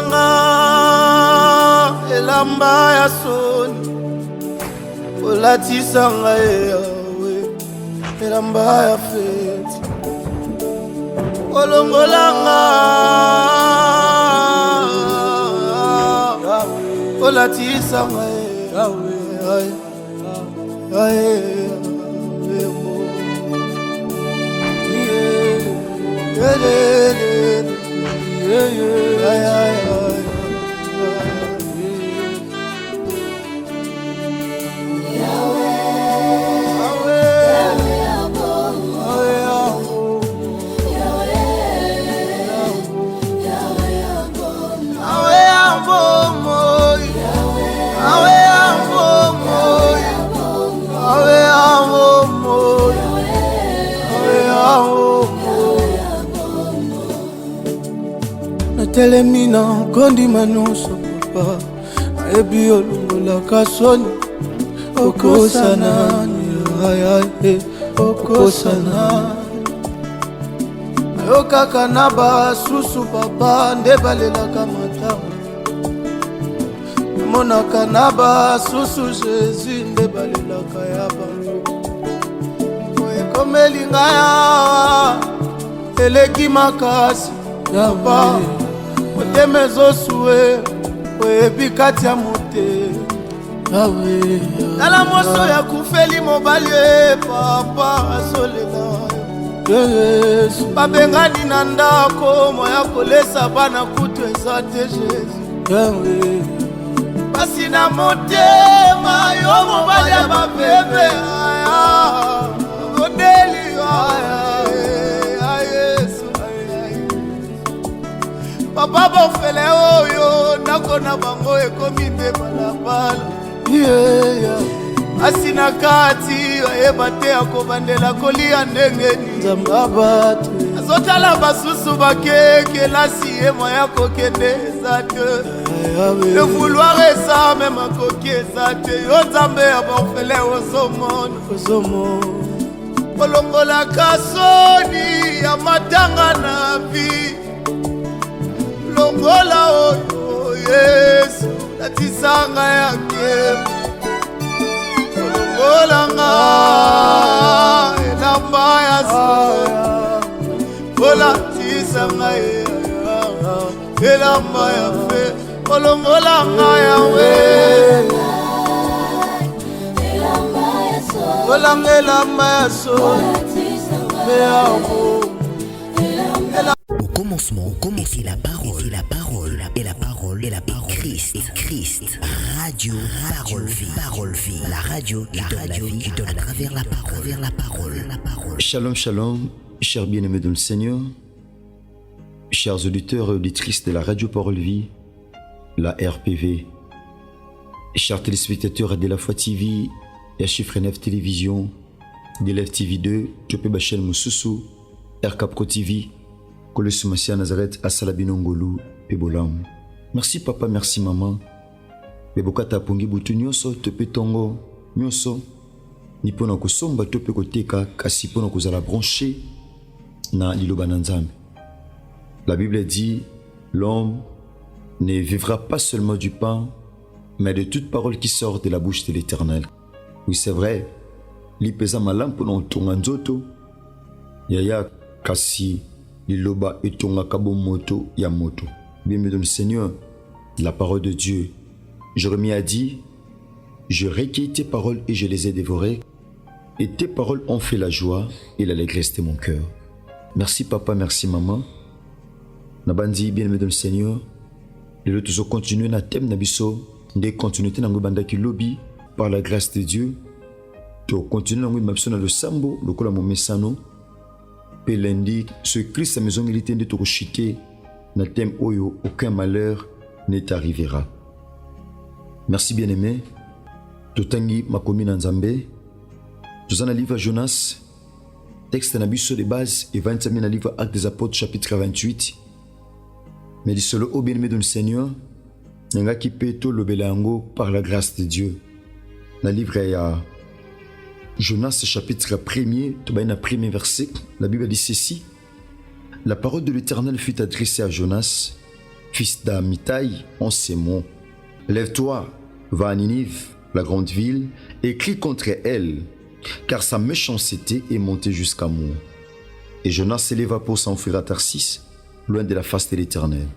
nanga elamba ya soni olatisa ngai yawe elamba ya feti olongolanga olatisa ngai yawe telemi na kondima nyonso papa nayebi olongolaka soni okosanani okosana ayokaka na basusu papa nde balelaka matanga monaka na basusu Jésus nde balelaka ya bango ekomeli ngaya eleki makasi yaba motema ezosue oyebi kati ya motema tala moso ya kufeli mobali papa azolela Yesu babengani na ndako moya kolesa bana kutu eza te Jésus pasi na motema yo mobali ya bapebe aya odeli aya papa bofele oyo ndako na bango ekomi nde balabala asi na kati ayeba te akobandela kolia ndengeni nzambe abato azotala basusu bakekelasi ye moya kokende eza te le vouloir eza meme akoki eza te yo nzambe ya bofele ozomona olongolaka soni ya matanga na vi longola oyo Yesu latisanga yake olongolanga elamba ya soya olatisanga elamba ya fe olongolanga yawe olanga elamba ya soya Au commencement était la parole, et la parole, Christ. Radio, parole vie, la radio qui donne à travers la parole. Shalom, shalom, chers bien-aimés dans le Seigneur, chers auditeurs et auditrices de la radio Parole Vie, la RPV, chers téléspectateurs de la Foi TV, et Chiffre 9 Télévision, de l'F TV 2, Topé Bachel Moussousou, RK Pro TV, Kolosu Masia Nazareth, Asalabinongolu, Pebolam. Merci papa, merci maman. Bebokata pongi butu nyoso, Topé Tongo, nyoso. Ni pona kosomba Topé Koteka, kasi pona kozala branché na liloba nanzambe. La Bible dit, l'homme ne vivra pas seulement du pain, mais de toute parole qui sort de la bouche de l'Éternel. Oui, c'est vrai. Lipeza malam pono tonga nzoto. Yaya kasi liloba etonga kabo moto ya moto. Bien-aimé dans le Seigneur, la parole de Dieu. Jérémie a dit, je recueillis tes paroles et je les ai dévorées. Et tes paroles ont fait la joie et l'allégresse de mon cœur. Merci papa, merci maman. Nabandi, bien-aimé dans le Seigneur. Les autres continuent na thème nabiso. Des continuités dans le bandaki lobby. Par la grâce de Dieu. To continue dans le sambo, le kola mo mesano. Pe lundi, ce Christ à maison militaire de Toroshike. Na thème oyo, aucun malheur ne t'arrivera. Merci bien-aimé. Totangi makomi na nzambe. Tozana livre Jonas. Texte nabiso de base et 25 na livre Actes des Apôtres chapitre 28. Mais dit solo au bien-aimé dans le Seigneur. Nanga ki peto lobelango par la grâce de Dieu. Na livre ya Jonas chapitre 1er, le premier verset, la Bible dit ceci. La parole de l'Éternel fut adressée à Jonas. fils d'Amitai, en ces mots. Lève-toi, va à Ninive, la grande ville, et crie contre elle, car sa méchanceté est montée jusqu'à moi. Et Jonas s'éleva pour s'enfuir à Tarsis, loin de la face de l'Éternel.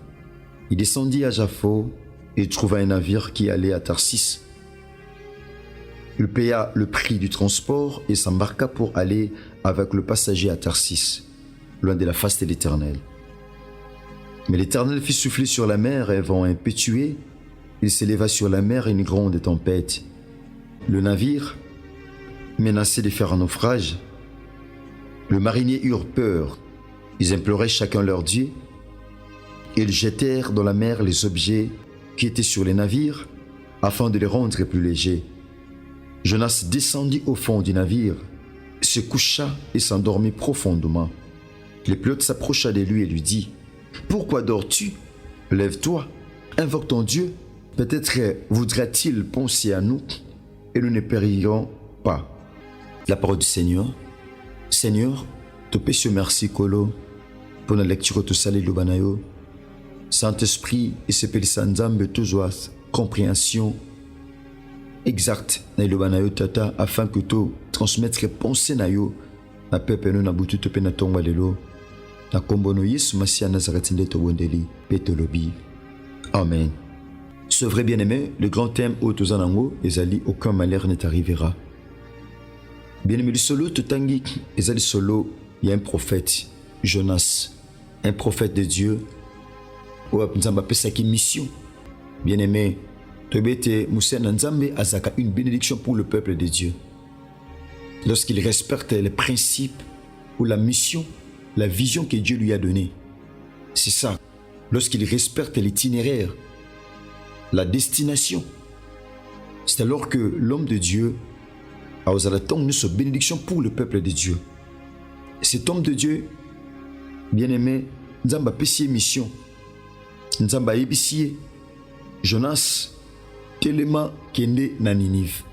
Il descendit à Jaffo et trouva un navire qui allait à Tarsis. Il paya le prix du transport et s'embarqua pour aller avec le passager à Tarsis, loin de la face de l'Éternel. Mais l'Éternel fit souffler sur la mer un vent impétueux. Il s'éleva sur la mer une grande tempête. Le navire menaçait de faire un naufrage. Les mariniers eurent peur. Ils imploraient chacun leur Dieu. Ils jetèrent dans la mer les objets qui étaient sur les navires afin de les rendre plus légers. Jonas descendit au fond du navire, se coucha et s'endormit profondément. Le pilote s'approcha de lui et lui dit: « Pourquoi dors-tu? Lève-toi, invoque ton Dieu. Peut-être voudra-t-il penser à nous et nous ne périrons pas. » La parole du Seigneur. Seigneur, te péché merci Kolo pour la lecture de Salé Lubanayo. Saint-Esprit et se pelisa nzambe toujours compréhension exacte na Lubanayo tata afin que tu transmettre pensée na yo na peuple no na butu to pe na tonga lelo na kombono Yesu Masia Nazareth nde to bondeli petolobi. Amen. Ce vrai bien-aimé, le grand thème au Tozanango, ezali aucun malheur ne t'arrivera. Bien-aimé, le solo Totangi, ezali solo, il y a un prophète, Jonas, un prophète de Dieu, ou Nzamba pesaki mission. Bien-aimé, Tobete Moussa Nzambe azaka une bénédiction pour le peuple de Dieu. Lorsqu'il respecte les principes ou la mission, la vision que Dieu lui a donnée. C'est ça. Lorsqu'il respecte l'itinéraire, la destination, c'est alors que l'homme de Dieu a osé attendre une bénédiction pour le peuple de Dieu. Cet homme de Dieu, bien-aimé, Nzamba Pessie mission, Nzamba Ebissie, Jonas, Telema Kende na Ninive.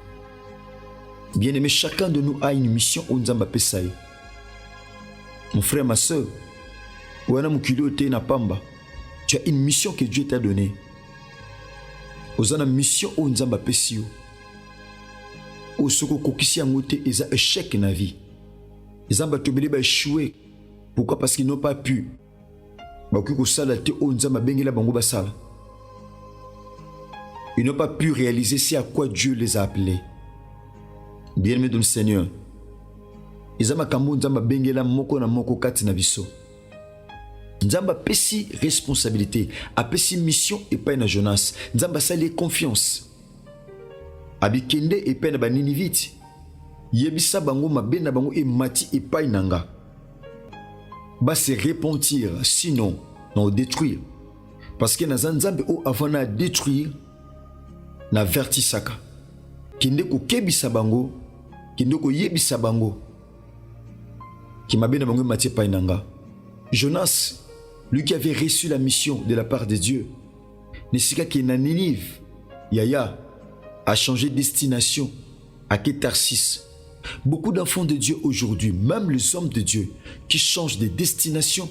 Bien-aimé, chacun de nous a une mission au Nzamba Pessaï. Mon frère, ma soeur, Ouana Mukilo te na Pamba, tu as une mission que Dieu t'a donnée. Ozana mission au Nzamba Pessio. Au soko kokisi angote eza échec na vie. Nzamba tobeli ba échoué. Pourquoi? Parce qu'ils n'ont pas pu. Ba ko sala te au Nzamba bengela bango basala. Ils n'ont pas pu réaliser ce à quoi Dieu les a appelés. Bien-aimé dans le Seigneur. Nzamba kambo Nzamba bengela moko na moko kati na biso. Nzamba pesi responsabilité, a pesi mission et pas na Jonas. Nzamba sali confiance. Abikende et pas na ba Ninivite. Yebisa bango mabe na bango e mati et pas nanga. Ba se repentir, sinon on détruire. Parce que na Nzambe o avant na détruire na vertisaka. Kende ko kebisa bango, kende ko yebisa bango. Ki mabe na bango mati pas nanga. Jonas, lui qui avait reçu la mission de la part de Dieu, Nesika qui est na Ninive, Yaya a changé de destination à Tarsis. Beaucoup d'enfants de Dieu aujourd'hui, même les hommes de Dieu, qui changent de destination,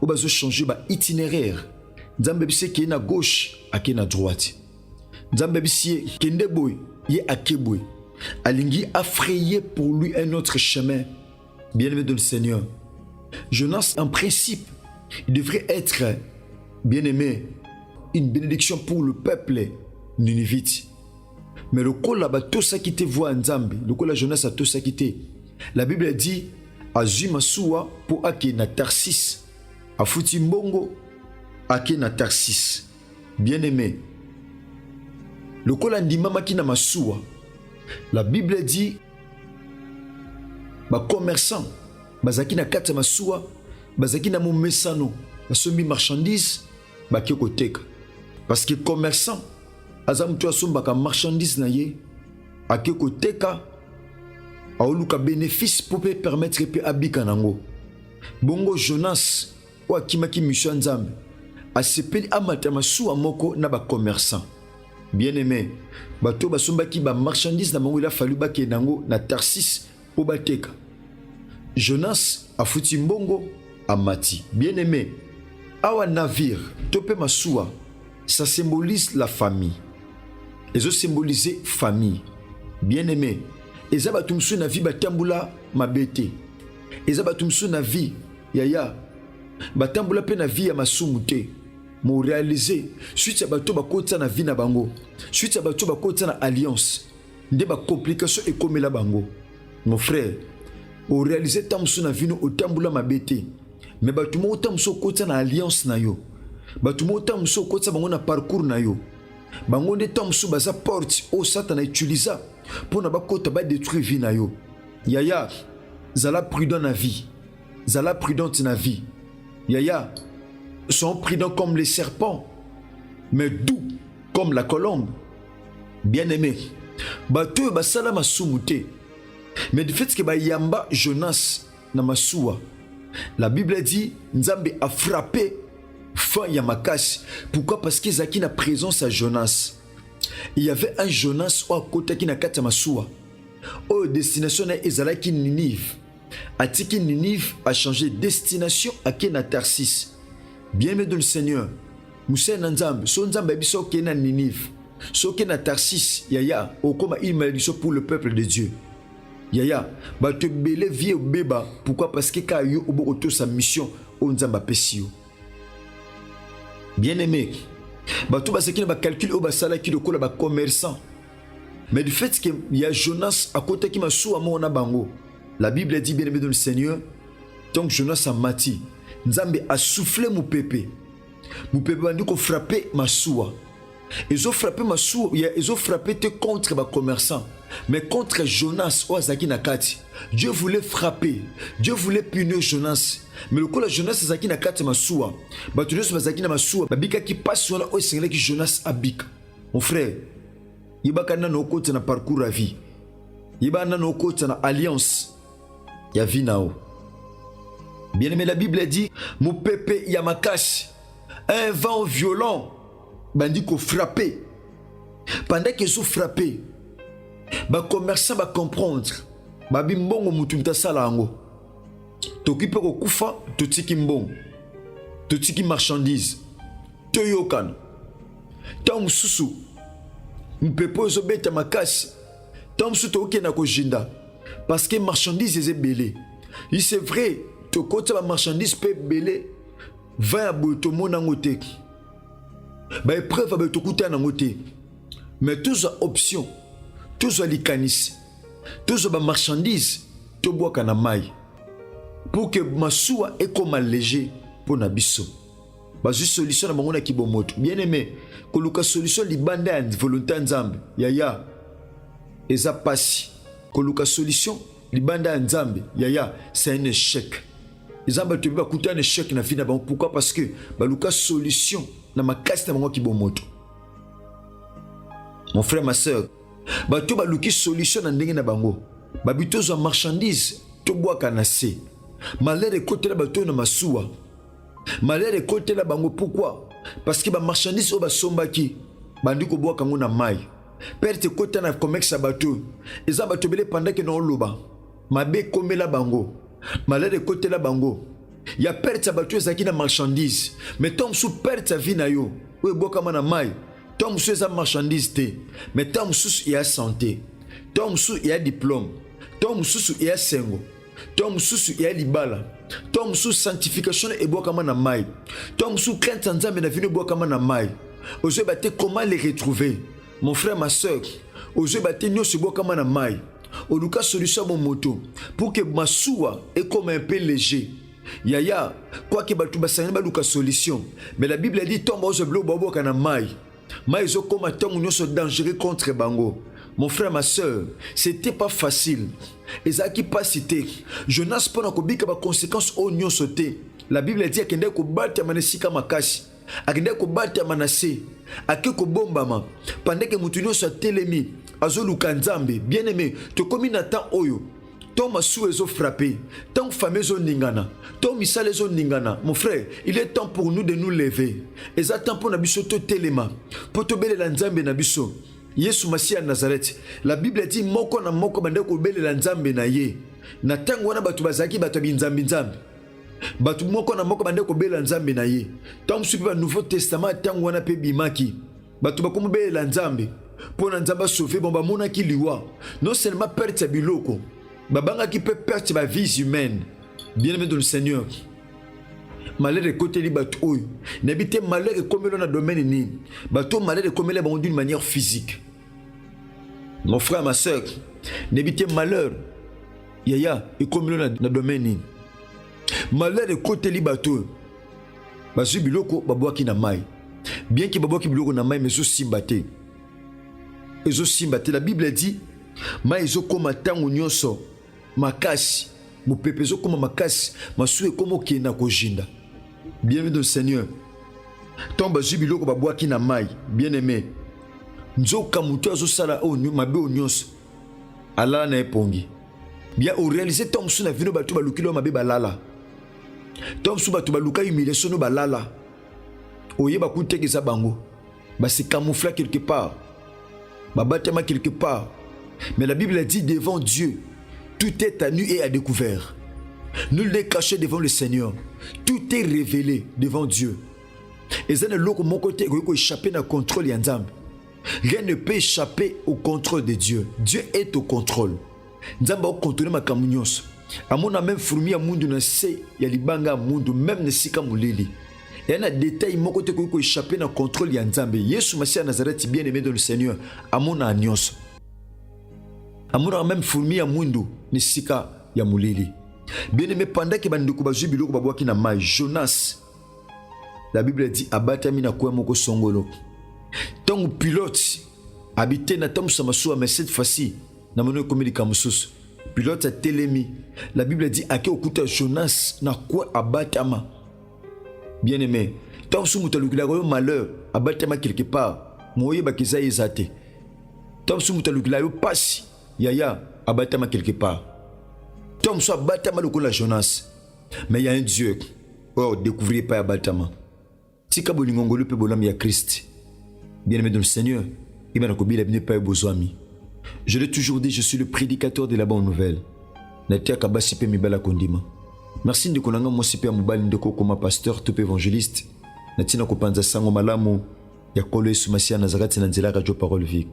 ou bazo changer ba itinéraire. Nzambe bise qui est na gauche, à qui na droite. Nzambe bise kende boy, ye akeboy. Alingi a frayé pour lui un autre chemin. Bien-aimé de le Seigneur. Jonas, en principe, il devrait être, bien-aimé, une bénédiction pour le peuple ninivite. Mais le col là-bas, tout ça qui te voit en Zambie, le col là, Jonas a tout ça qui te. La Bible dit, Azuma Soua pour Ake na Tarsis, a Futimbongo, Ake na Tarsis. Bien-aimé, le col là dit Mama qui na Masoua. La Bible dit, ba commerçant, bazaki na kata Masoua, bazaki na momesano, basombi marchandise, ba kekoteka. Parce que commerçant, azam tu asombaka marchandise na ye, akekoteka, aoluka bénéfice pour permettre pe abika nango. Bongo Jonas, ou akimaki mission Nzambe, asepeli amata Masoua moko na ba commerçant. Bien-aimé, bato basombaki ba marchandise na bango, il a fallu ba ke nango na Tarsis pour bateka. Jonas a fouti mbongo a mati. Bien-aimé, awa navire topé masuwa, ça symbolise la famille. Ils ont symbolisé famille. Bien aimé. Eza batumsu na vie batambula mabete. Eza batumsu na vie yaya. Batambula pe na vie ya masumute. Mo réaliser suite ya bato bakota na vie na bango. Suite ya bato bakota na alliance. Nde ba complication ekomela bango. Mon frère, au réaliser tamsu na vie no otambula mabete. Mais bato mo tamsu kota na alliance na yo. Bato mo tamsu kota bango na parcours na yo. Bango nde tamsu baza porte o Satan utilisa pour na bakota ba détruire vie na yo. Yaya, zala prudent na vie. Zala prudente na vie. Yaya, sont prudents comme les serpents, mais doux comme la colombe. Bien-aimé, bato basala masumute. Mais du fait que ba yamba Jonas na masuwa, la Bible dit Nzambe a frappé fin ya makasi. Pourquoi? Parce que zaki na présence à Jonas. Il y avait un Jonas au côté qui na kata masuwa. Au destination na ezalaki Ninive. Atiki Ninive a changé destination à Kena Tarsis. Bien-aimé de le Seigneur, Moussa Nzambe, son Nzambe biso Kena Ninive, so Kena Tarsis, yaya, au comme une malédiction pour le peuple de Dieu. Yaya, ba te belé vie au béba. Pourquoi? Parce que quand yo obo auto sa mission au Nzamba pesio. Bien-aimé, ba tout basa qui na ba calcul au basala qui le kola ba commerçant. Mais du fait qu'il y a Jonas à côté qui m'a sou à mon bango. La Bible dit, bien-aimé de le Seigneur, donc Jonas a mati. Nzambe a soufflé mon pépé. Mon pépé a dit qu'on frappait ma soua. Ils ont frappé ma soua. Ils ont frappé contre les commerçants. Mais contre Jonas, Oazaki Nakati. Dieu voulait frapper. Dieu voulait punir Jonas. Mais le coup de Jonas, Zaki Nakati ma soua. Batunos Mazaki na ma soua. Babika qui passe sur la Seigneur qui Jonas abik. Mon frère, Yibakana no côté na parcours à vie. Yibana no côté na alliance. Ya vie nao. Bien-aimé, la Bible dit, mon pépé Yamakash, un vent violent, bandit qu'on frappé. Pendant qu'ils ont frappé, les commerçants vont comprendre, babi mbongo mutumta salango. Toki pe kokufa, totiki mbongo, totiki marchandise, toyokan. Tant susu, mpépé ozobeta makasi, tant susu toke na kojinda, parce que marchandise est belé. Il c'est vrai. Quand la marchandise peut belé, va à botomo nangote. Bah épreuve à botokuta nangote. Mais tous les options, tous les canis, tous les marchandises, tout bois kanamai. Pour que ma soua est comme léger pour nabiso. Bah juste solution à mon qui bomoto. Bien aimé, que le cas solution libande à volonté nzambe. Yaya, et ça passe. Que le cas solution libande à nzambe. Yaya, c'est un échec. Ils ont battu un échec na vie na bango. Pourquoi? Parce que baluka solution na makasi na bango ki bomoto. Mon frère, ma soeur, batu baluki solution na ndenge na bango. Babito zo marchandise to bois kanase. Malheur côté la bato na masuwa. Malheur côté la bango. Pourquoi? Parce que ba marchandise o ba sombaki bandi ko bois kango na mai. Perte côté na commerce bato. Ils ont battu belé pendant que non loba. Mabe komela bango. Malheur de côté la bango. Ya perte abatu ezaki na marchandise. Mais tom sou perte sa vie na yo. Ou eboka mana mai. Tom sou eza marchandise te. Mais tom sou ya santé. Tom sou ya diplôme. Tom sou ya sengo. Tom sou ya libala. Tom sou sanctification eboka mana mai. Tom sou crainte nzambe na vino eboka mana mai. Oje bate comment les retrouver? Mon frère, ma soeur. Oje bate nyoso eboka mana mai. Au Lucas solution à mon moto pour que ma soua est comme un peu léger. Yaya, quoi que batu basane ba Lucas solution. Mais la Bible dit tombe aux bleus bobo kana mai. Mais ils ont comme un temps où dangereux contre bango. Mon frère, ma soeur, c'était pas facile. Ezaki pas cité. Jonas pendant que bika ba conséquences au nyon sauté. La Bible dit qu'il n'y a que battre manesika makashi. Akende ko battre manase. Akeko bombama. Pendant que mutunyo soit telemi. Azo lukanzambe, bien aimé, te komi na temps oyo. Ton masu ezo frappé, ton famille ezo ningana, ton misal ezo ningana. Mon frère, il est temps pour nous de nous lever. Et ça temps pour nabiso to telema, pour te bele la nzambe nabiso. Yesu Masia Nazareth. La Bible dit moko na moko bande ko bele la nzambe na ye. Na tango wana batu bazaki batu binzambe nzambe. Batu moko na moko bande ko bela nzambe na ye. Tant musu pe Nouveau Testament tango wana pe bimaki. Batu bakomo bela nzambe. Pour nzamba sauver bon ba mona ki liwa. Non seulement perte biloko. Babanga qui peut perdre ma vie humaine. Bien-aimé dans le Seigneur. Malheur est côté li batu oyo. N'habite malheur est comme dans le domaine ni. Batu malheur est comme là d'une manière physique. Mon frère, ma soeur, n'habite malheur. Yaya est comme dans le domaine ni. Malheur est côté li batu. Basu biloko babwaki na mai. Bien que babwaki biloko na mai mais so simbate. Ezo simbate la Bible dit ma ezo koma tango nyonso makasi mopepe ezo koma makasi masuwe komo kena kojinda. Bienvenue dans le Seigneur. Tomba jubiloko babwaki na mai bien-aimé. Nzoka mutu azo sala onyo mabe onyonso alala na epongi. Bien au réaliser tom suna vino batu balukilo mabe balala. Tom su batu baluka humiliation no balala. Oyeba kutekeza bango. Ba se camoufler quelque part. Babatema quelque part. Mais la Bible dit devant Dieu, tout est à nu et à découvert. Nul n'est caché devant le Seigneur. Tout est révélé devant Dieu. Et ça ne loko mon côté ko échapper na contrôle yanzambe. Rien ne peut échapper au contrôle de Dieu. Dieu est au contrôle. Nzamba au contrôler ma kamunyos. Amona même fourmi ya mundu na se ya libanga mundu même ne sika mulili. Il y a un détail mon côté ko échapper na contrôle yanzambe. Yesu Masia Nazareth bien-aimé dans le Seigneur. Amona anyos. Amona même fourmi ya mundu ne sika ya mulili. Bien-aimé pendant que banduku bazu biloko babwaki na mai Jonas. La Bible dit abatami na kwa moko songolo. Tant pilote habité na tam samasoua mais cette fois-ci na mono komedi kamususu. Pilote a telemi. La Bible dit ake okuta Jonas na kwa abatama. Bien-aimé, tant sou mutalukila ko malheur abatama quelque part. Moye bakiza ezate. Tant sou mutalukila yo pasi yaya abatama quelque part. Tant sou abatama lokola Jonas. Mais il y a un Dieu. Or découvrez pas abatama. Tika bolingongolo pe bolam ya Christ. Bien-aimé dans le Seigneur, je l'ai toujours dit, je suis le prédicateur de la bonne nouvelle. Merci de konanga mo sipe mobali ndeko comme pasteur top évangéliste. Natina kopanza sango malamu ya kolo Yesu Masia Nazareth na nzela radio parole vie.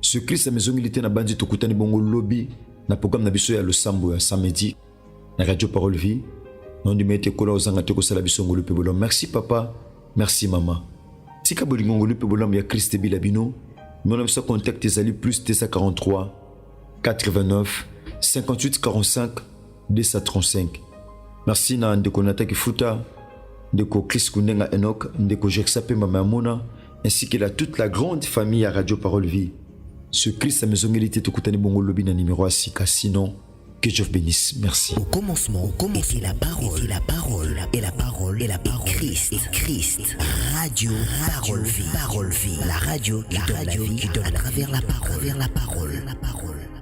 Ce Christ a maison militaire na bandi tokutani bongo lobby na programme na biso ya losambo ya samedi na radio parole vie. Non du mete kola ozanga te ko sala biso ngolo pe bolo. Merci papa, merci maman. Tika bolingongolo pe bolam ya Christ bilabino. Mon nom se contacte ezali plus 243 89 58 45 235. Merci na ndeko Nataki Futa, ndeko Chris Kunenga Enoch, ndeko Jexape Mamamona, ainsi que toute la grande famille à Radio Parole Vie. Ce Christ a maison milité tokutani bongo lobi na numéro asika, sinon que Dieu bénisse. Merci. Au commencement, était la parole, et la parole, et la parole, et la parole, Christ, radio, parole vie, la radio qui donne la vie, à travers la parole, la parole.